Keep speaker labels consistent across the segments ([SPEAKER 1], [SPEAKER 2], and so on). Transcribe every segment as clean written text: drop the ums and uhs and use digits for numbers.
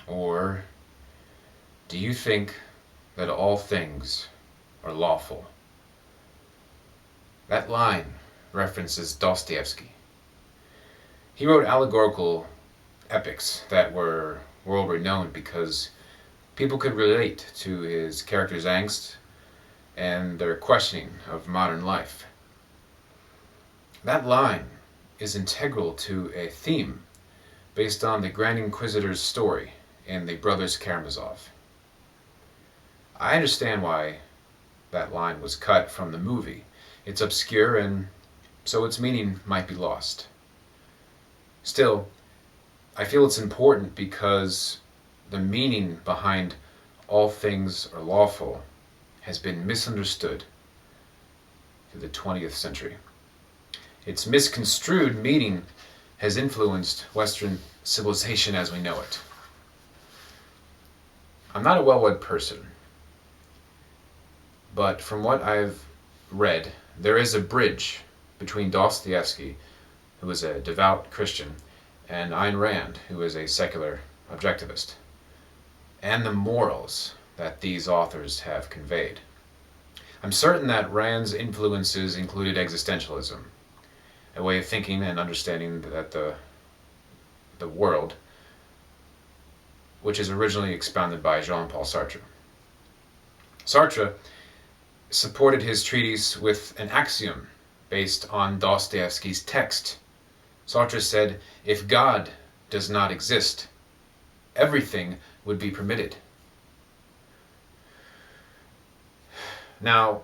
[SPEAKER 1] Or do you think that all things are lawful? That line references Dostoevsky. He wrote allegorical epics that were world renowned because people could relate to his characters' angst and their questioning of modern life. That line is integral to a theme based on the Grand Inquisitor's story in The Brothers Karamazov. I understand why that line was cut from the movie. It's obscure and so its meaning might be lost. Still, I feel it's important because the meaning behind all things are lawful has been misunderstood through the 20th century. Its misconstrued meaning has influenced Western civilization as we know it. I'm not a well-read person, but from what I've read, there is a bridge between Dostoevsky, who is a devout Christian, and Ayn Rand, who is a secular objectivist, and the morals that these authors have conveyed. I'm certain that Rand's influences included existentialism, a way of thinking and understanding that the world, which is originally expounded by Jean-Paul Sartre. Sartre supported his treatise with an axiom based on Dostoevsky's text. Sartre said, if God does not exist, everything would be permitted. Now,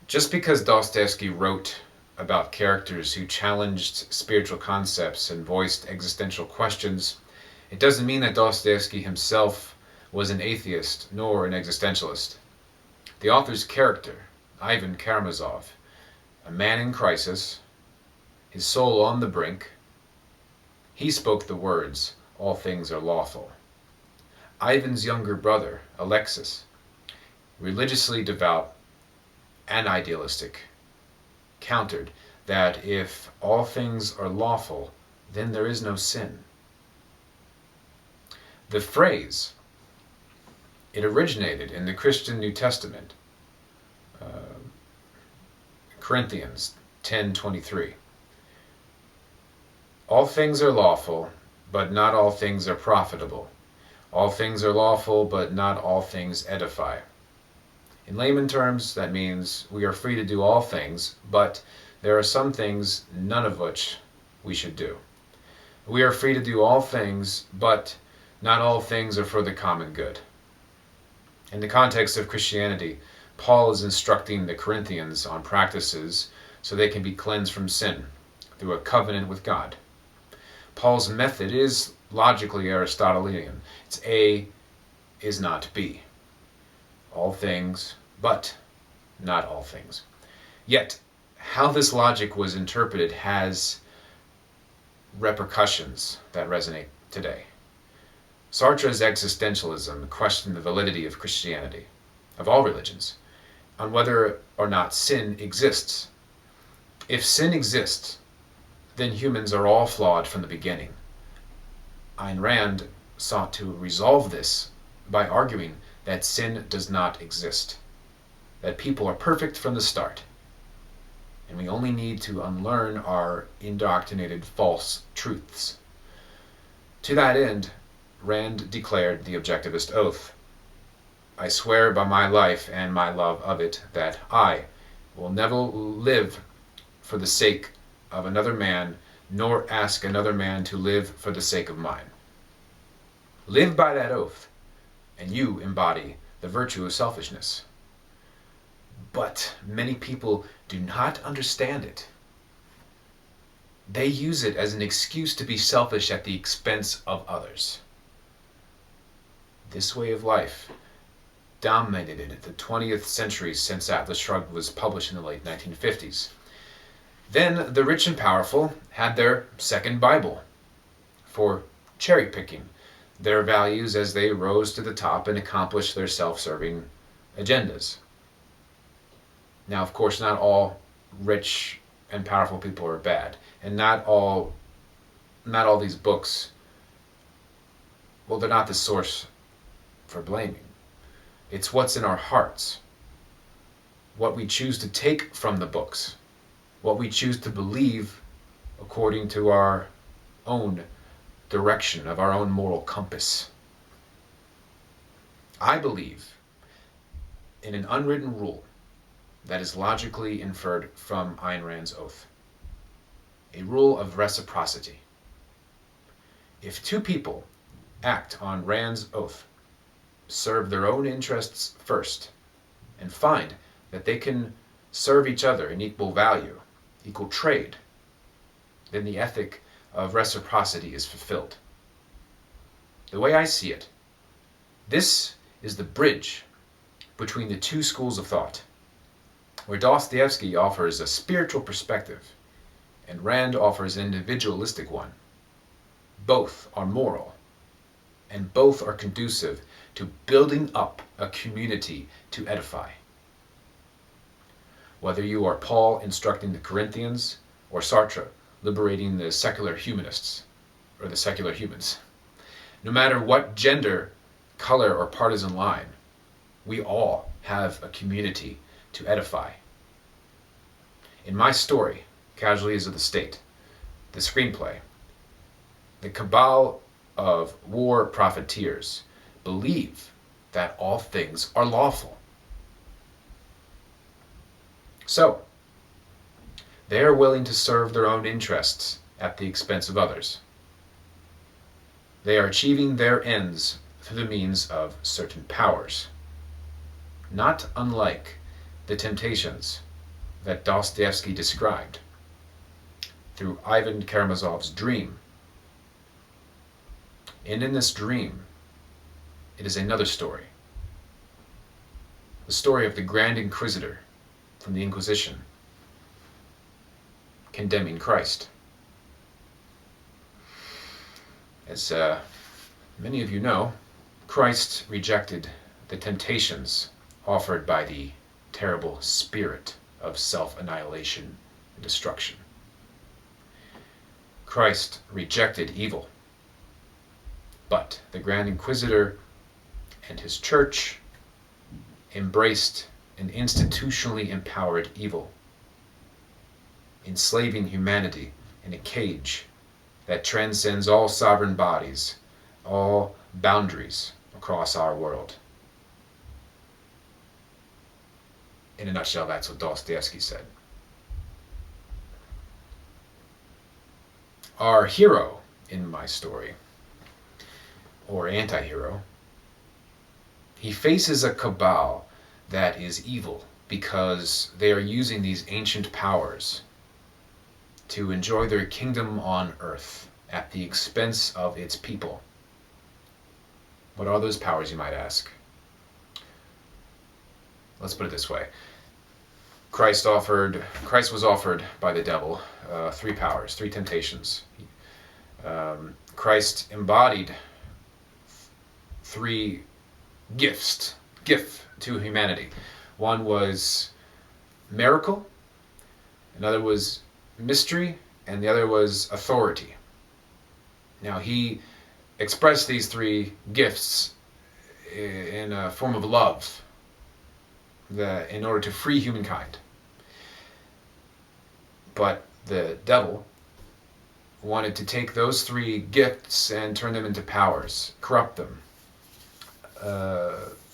[SPEAKER 1] just because Dostoevsky wrote about characters who challenged spiritual concepts and voiced existential questions, it doesn't mean that Dostoevsky himself was an atheist nor an existentialist. The author's character, Ivan Karamazov, a man in crisis, his soul on the brink, he spoke the words, all things are lawful. Ivan's younger brother, Alexis, religiously devout and idealistic, countered that if all things are lawful, then there is no sin. The phrase, it originated in the Christian New Testament, Corinthians 10:23. All things are lawful, but not all things are profitable. All things are lawful, but not all things edify. In layman terms, that means we are free to do all things, but there are some things, none of which we should do. We are free to do all things, but not all things are for the common good. In the context of Christianity, Paul is instructing the Corinthians on practices so they can be cleansed from sin through a covenant with God. Paul's method is logically Aristotelian. It's A is not B. All things, but not all things. Yet, how this logic was interpreted has repercussions that resonate today. Sartre's existentialism questioned the validity of Christianity, of all religions, on whether or not sin exists. If sin exists, then humans are all flawed from the beginning. Ayn Rand sought to resolve this by arguing that sin does not exist, that people are perfect from the start, and we only need to unlearn our indoctrinated false truths. To that end, Rand declared the objectivist oath. I swear by my life and my love of it that I will never live for the sake of another man, nor ask another man to live for the sake of mine. Live by that oath, and you embody the virtue of selfishness. But many people do not understand it. They use it as an excuse to be selfish at the expense of others. This way of life dominated the 20th century since Atlas Shrugged was published in the late 1950s. Then the rich and powerful had their second Bible for cherry-picking their values as they rose to the top and accomplished their self-serving agendas. Now, of course, not all rich and powerful people are bad, and not all not all these books, well, they're not the source for blaming. It's what's in our hearts, what we choose to take from the books, what we choose to believe according to our own direction of our own moral compass. I believe in an unwritten rule that is logically inferred from Ayn Rand's oath. A rule of reciprocity. If two people act on Rand's oath, serve their own interests first, and find that they can serve each other in equal value, equal trade, then the ethic of reciprocity is fulfilled. The way I see it, this is the bridge between the two schools of thought, where Dostoevsky offers a spiritual perspective and Rand offers an individualistic one. Both are moral, and both are conducive to building up a community to edify. Whether you are Paul instructing the Corinthians, or Sartre liberating the secular humanists, or the secular humans, no matter what gender, color, or partisan line, we all have a community to edify. In my story, Casualties of the State, the screenplay, the cabal of war profiteers believe that all things are lawful. So, they are willing to serve their own interests at the expense of others. They are achieving their ends through the means of certain powers, not unlike the temptations that Dostoevsky described through Ivan Karamazov's dream. And in this dream, it is another story. The story of the Grand Inquisitor from the Inquisition condemning Christ. As many of you know, Christ rejected the temptations offered by the terrible spirit of self-annihilation and destruction. Christ rejected evil, but the Grand Inquisitor and his church embraced an institutionally empowered evil, enslaving humanity in a cage that transcends all sovereign bodies, all boundaries across our world. In a nutshell, that's what Dostoevsky said. Our hero in my story, or anti-hero, he faces a cabal that is evil because they are using these ancient powers to enjoy their kingdom on earth at the expense of its people. What are those powers, you might ask? Let's put it this way. Christ was offered by the devil three powers, three temptations. Christ embodied three gift to humanity. One was miracle, another was mystery, and the other was authority. Now, he expressed these three gifts in a form of love in order to free humankind. But the devil wanted to take those three gifts and turn them into powers, corrupt them.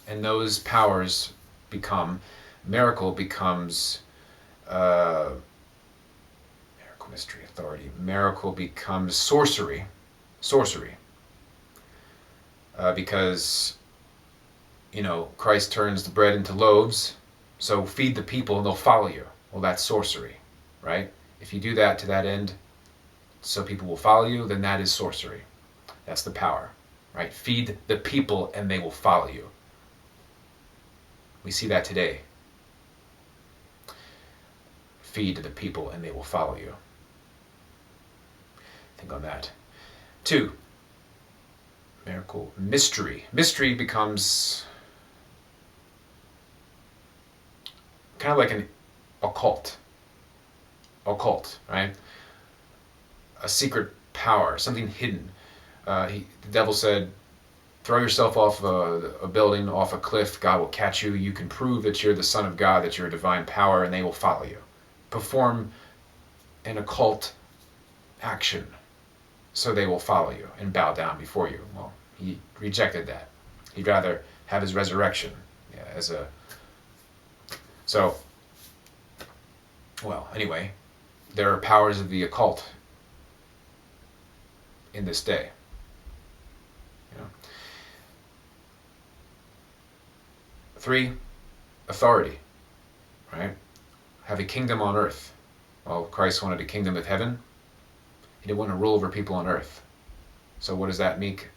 [SPEAKER 1] And those powers miracle becomes miracle, mystery, authority. Miracle becomes sorcery. Because, Christ turns the bread into loaves, so feed the people and they'll follow you. Well, that's sorcery, right? If you do that to that end, so people will follow you, then that is sorcery. That's the power, right? Feed the people and they will follow you. We see that today. Feed the people and they will follow you. Think on that. 2, miracle, mystery. Mystery becomes kind of like an occult, right? A secret power, something hidden. The devil said, throw yourself off a building, off a cliff, God will catch you. You can prove that you're the Son of God, that you're a divine power, and they will follow you. Perform an occult action, so they will follow you and bow down before you. Well, he rejected that. He'd rather have his resurrection as a... So, well, anyway, there are powers of the occult in this day. You know. 3, authority, right? Have a kingdom on earth. Well, Christ wanted a kingdom of heaven. He didn't want to rule over people on earth. So what does that make?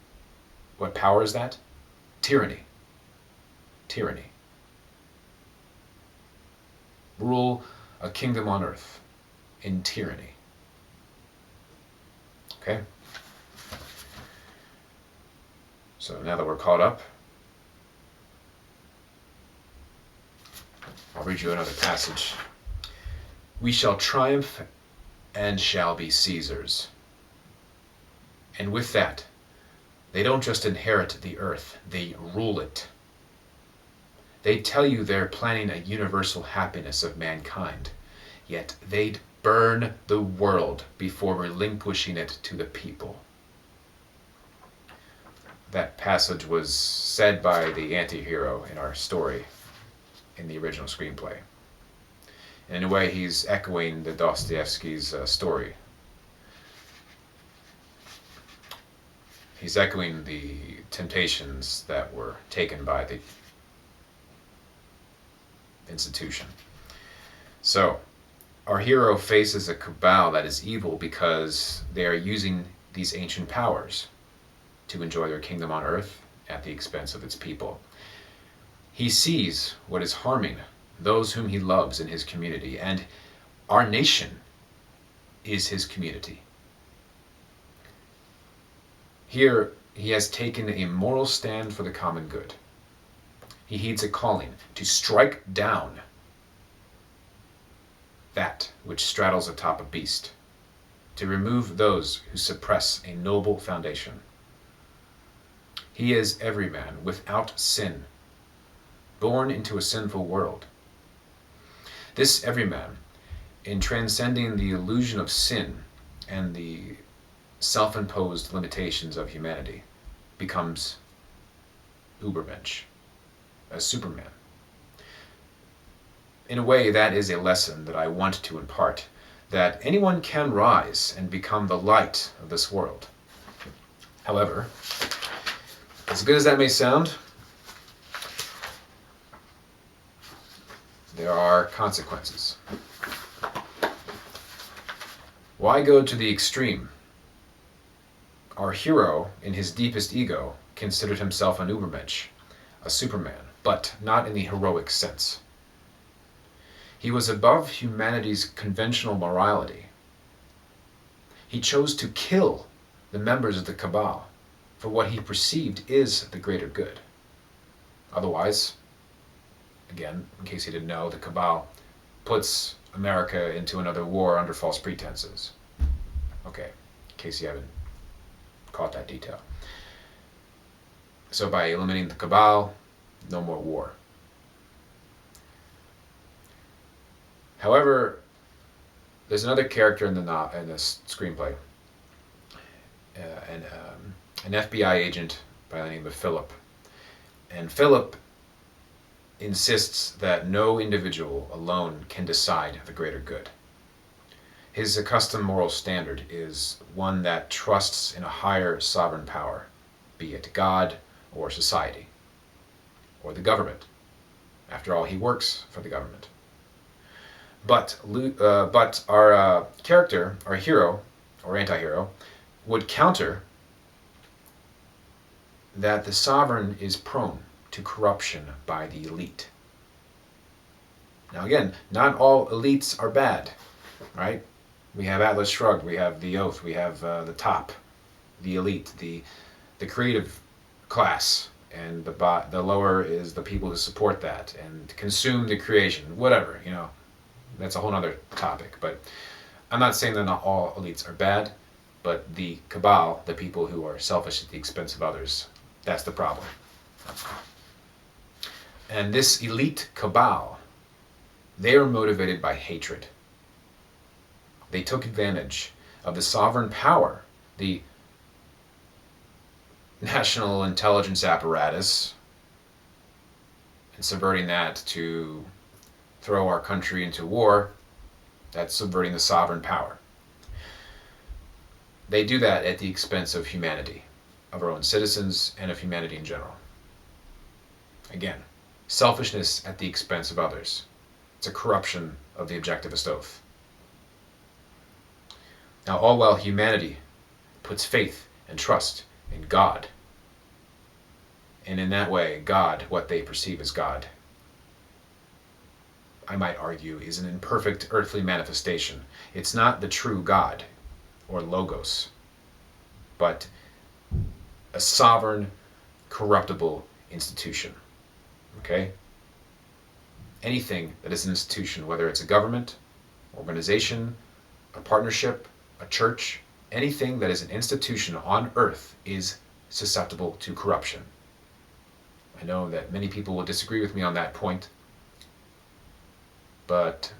[SPEAKER 1] What power is that? Tyranny. Tyranny. Rule a kingdom on earth in tyranny. Okay? So now that we're caught up, I'll read you another passage. We shall triumph and shall be Caesars. And with that, they don't just inherit the earth, they rule it. They tell you they're planning a universal happiness of mankind, yet they'd burn the world before relinquishing it to the people. That passage was said by the anti-hero in our story, in the original screenplay. And in a way, he's echoing the Dostoevsky's story. He's echoing the temptations that were taken by the institution. So, our hero faces a cabal that is evil because they are using these ancient powers to enjoy their kingdom on earth at the expense of its people. He sees what is harming those whom he loves in his community, and our nation is his community. Here, he has taken a moral stand for the common good. He heeds a calling to strike down that which straddles atop a beast, to remove those who suppress a noble foundation. He is every man without sin, born into a sinful world. This everyman, in transcending the illusion of sin and the self-imposed limitations of humanity, becomes Ubermensch, a Superman. In a way, that is a lesson that I want to impart, that anyone can rise and become the light of this world. However, as good as that may sound, there are consequences. Why go to the extreme? Our hero, in his deepest ego, considered himself an Ubermensch, a Superman, but not in the heroic sense. He was above humanity's conventional morality. He chose to kill the members of the cabal for what he perceived is the greater good. Otherwise, again, in case you didn't know, the cabal puts America into another war under false pretenses. Okay, in case you haven't caught that detail. So by eliminating the cabal, no more war. However, there's another character in the screenplay, an FBI agent by the name of Philip. And Philip insists that no individual alone can decide the greater good. His accustomed moral standard is one that trusts in a higher sovereign power, be it God or society, or the government. After all, he works for the government. But our character, our hero, or anti-hero, would counter that the sovereign is prone to corruption by the elite. Now again, not all elites are bad, right? We have Atlas Shrugged, we have The Oath, we have the top, the elite, the creative class, and the lower is the people who support that and consume the creation, whatever, you know. That's a whole other topic, but I'm not saying that not all elites are bad. But the cabal, the people who are selfish at the expense of others, that's the problem. And this elite cabal, they are motivated by hatred. They took advantage of the sovereign power, the national intelligence apparatus, and subverting that to throw our country into war. That's subverting the sovereign power. They do that at the expense of humanity, of our own citizens, and of humanity in general. Again, selfishness at the expense of others. It's a corruption of the objectivist oath. Now, all while humanity puts faith and trust in God, and in that way, God, what they perceive as God, I might argue, is an imperfect earthly manifestation. It's not the true God, or logos, but a sovereign, corruptible institution. Okay? Anything that is an institution, whether it's a government, organization, a partnership, a church, anything that is an institution on earth is susceptible to corruption. I know that many people will disagree with me on that point, but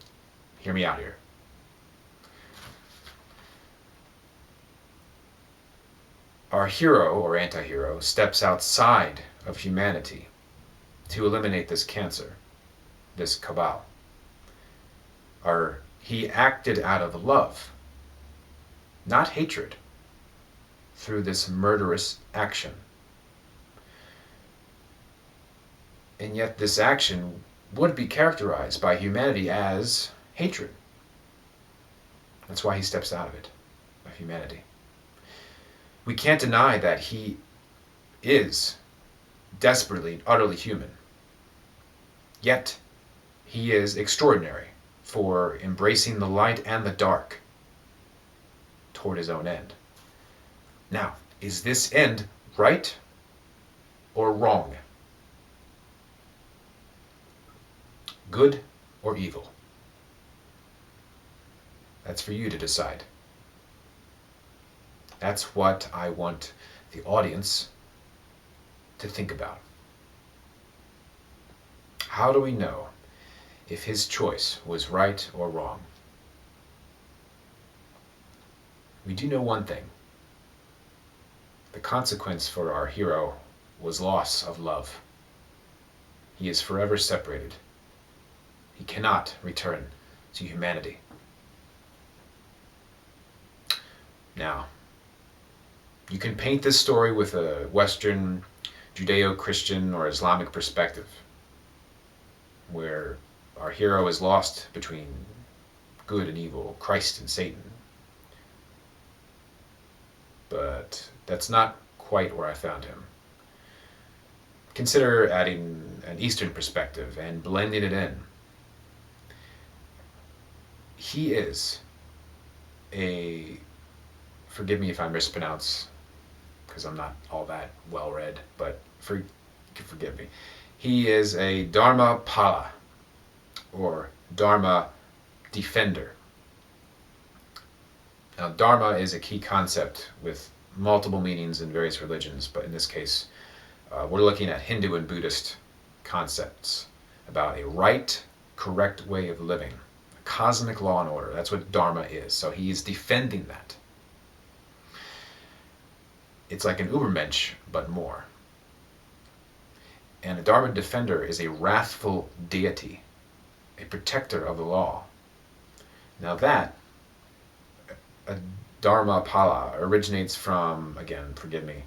[SPEAKER 1] hear me out here. Our hero, or anti-hero, steps outside of humanity to eliminate this cancer, this cabal. He acted out of love, not hatred, through this murderous action. And yet this action would be characterized by humanity as hatred. That's why he steps out of it, of humanity. We can't deny that he is desperately, utterly human. Yet, he is extraordinary for embracing the light and the dark toward his own end. Now, is this end right or wrong? Good or evil? That's for you to decide. That's what I want the audience to think about. How do we know if his choice was right or wrong? We do know one thing. The consequence for our hero was loss of love. He is forever separated. He cannot return to humanity. Now, you can paint this story with a Western, Judeo-Christian, or Islamic perspective, where our hero is lost between good and evil, Christ and Satan. But that's not quite where I found him. Consider adding an Eastern perspective and blending it in. He is forgive me if I mispronounce, because I'm not all that well read, but forgive me. He is a Dharma Pala, or Dharma defender. Now, Dharma is a key concept with multiple meanings in various religions, but in this case, we're looking at Hindu and Buddhist concepts about a right, correct way of living, a cosmic law and order. That's what Dharma is. So he is defending that. It's like an Ubermensch, but more. And a Dharma defender is a wrathful deity, a protector of the law. Now that, a Dharma Pala, originates from, again, forgive me,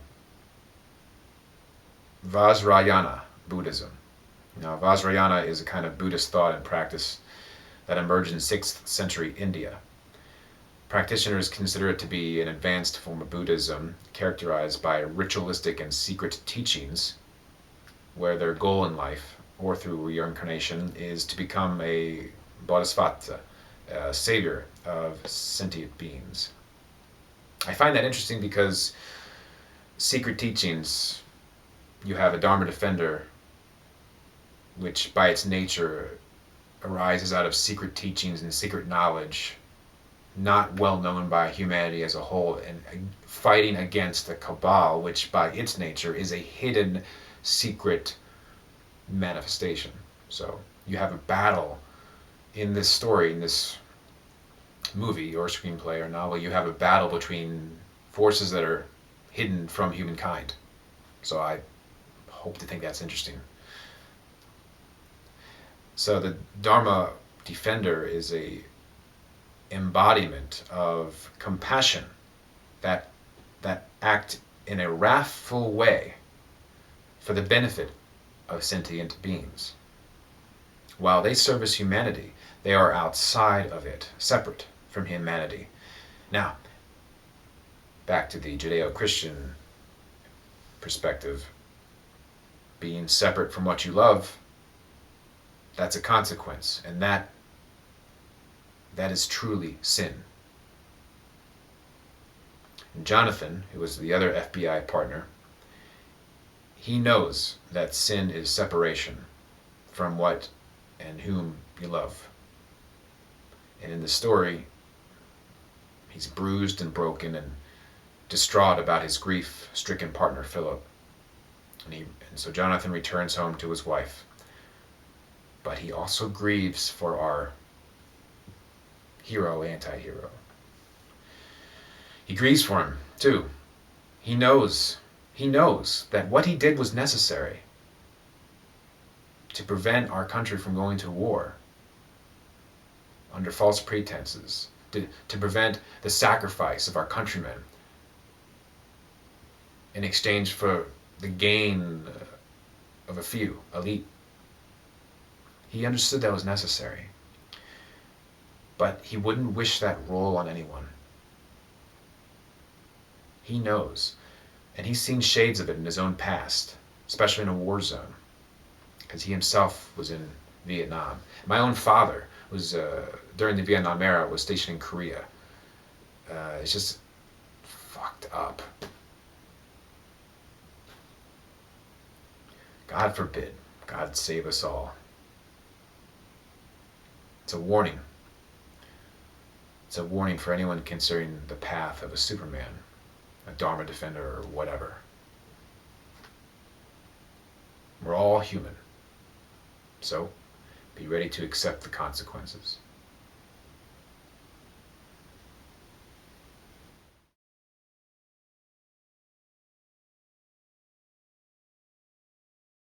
[SPEAKER 1] Vajrayana Buddhism. Now, Vajrayana is a kind of Buddhist thought and practice that emerged in 6th century India. Practitioners consider it to be an advanced form of Buddhism characterized by ritualistic and secret teachings, where their goal in life, or through reincarnation, is to become a bodhisattva, a savior of sentient beings. I find that interesting because secret teachings, you have a Dharma defender, which by its nature arises out of secret teachings and secret knowledge, not well known by humanity as a whole, and fighting against the cabal, which by its nature is a hidden, secret manifestation. So you have a battle in this story, in this movie or screenplay or novel. You have a battle between forces that are hidden from humankind. So I hope to think that's interesting. So the Dharma defender is a embodiment of compassion that act in a wrathful way for the benefit of sentient beings. While they service humanity, they are outside of it, separate from humanity. Now, back to the Judeo-Christian perspective, being separate from what you love, that's a consequence, and that is truly sin. And Jonathan, who was the other FBI partner, he knows that sin is separation from what and whom you love. And in the story, he's bruised and broken and distraught about his grief-stricken partner, Philip. And so Jonathan returns home to his wife. But he also grieves for our hero, anti-hero. He grieves for him, too. He knows that what he did was necessary to prevent our country from going to war under false pretenses, to prevent the sacrifice of our countrymen in exchange for the gain of a few, elite. He understood that was necessary. But he wouldn't wish that role on anyone. He knows. And he's seen shades of it in his own past, especially in a war zone, because he himself was in Vietnam. My own father was, during the Vietnam era, was stationed in Korea. It's just fucked up. God forbid. God save us all. It's a warning. It's a warning for anyone considering the path of a Superman, a Dharma defender, or whatever. We're all human. So, be ready to accept the consequences.